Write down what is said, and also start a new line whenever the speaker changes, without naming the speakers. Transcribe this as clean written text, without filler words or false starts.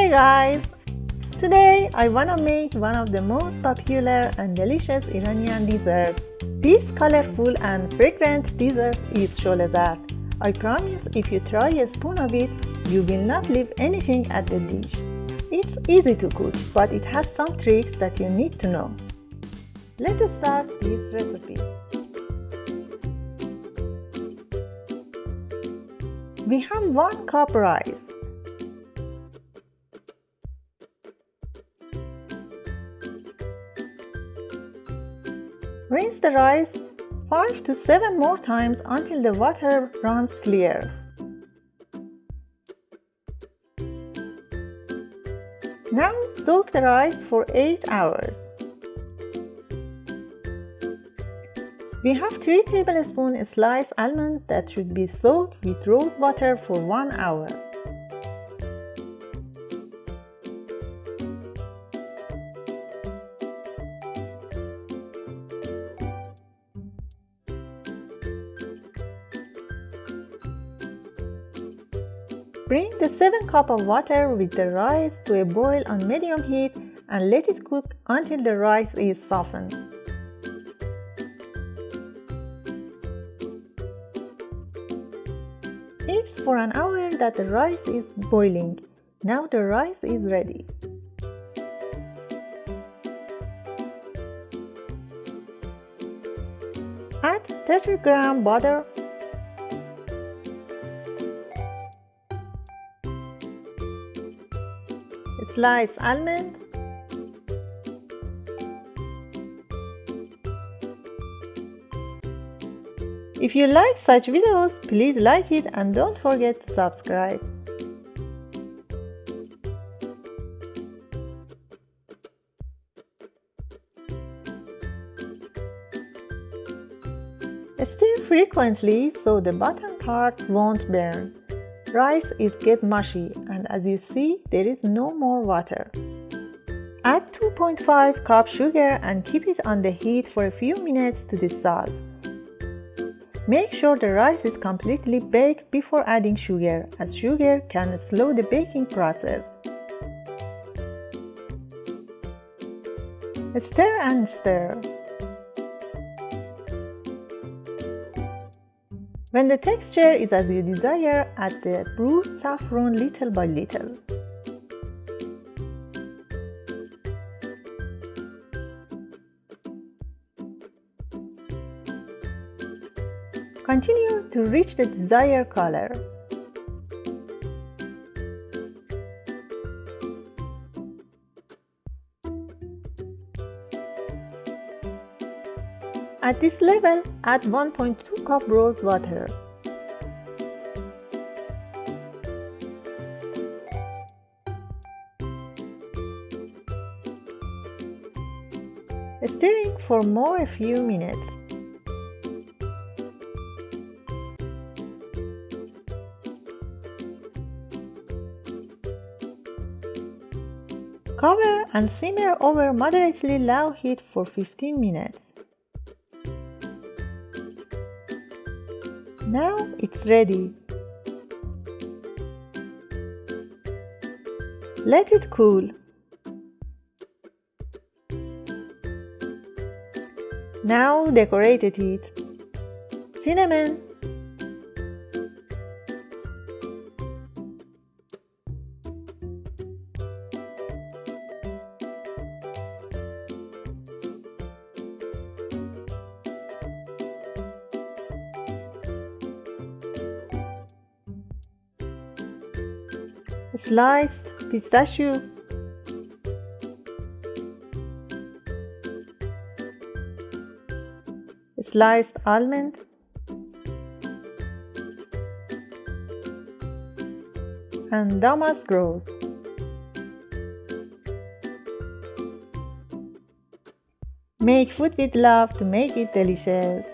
Hey guys! Today I wanna make one of the most popular and delicious Iranian desserts. This colorful and fragrant dessert is sholezat. I promise if you try a spoon of it, you will not leave anything at the dish. It's easy to cook, but it has some tricks that you need to know. Let's start this recipe. We have 1 cup rice. Rinse the rice 5 to 7 more times until the water runs clear. Now soak the rice for 8 hours. We have 3 tablespoons sliced almond that should be soaked with rose water for 1 hour. Bring the 7 cups of water with the rice to a boil on medium heat and let it cook until the rice is softened. It's for an hour that the rice is boiling. Now the rice is ready. Add 30 grams butter, sliced almond, If you like such videos, please like it and don't forget to subscribe. Stir frequently so the bottom parts won't burn. Rice is get mushy and as you see, there is no more water. Add 2.5 cup sugar and keep it on the heat for a few minutes to dissolve. Make sure the rice is completely baked before adding sugar, as sugar can slow the baking process. Stir and stir. When the texture is as you desire, add the bruised saffron little by little. Continue to reach the desired color. At this level, add 1.2 cup rose water. Stirring for more a few minutes. Cover and simmer over moderately low heat for 15 minutes. Now it's ready. Let it cool. Now decorate it. Cinnamon, sliced pistachio, sliced almond, and damask rose. Make food with love to make it delicious.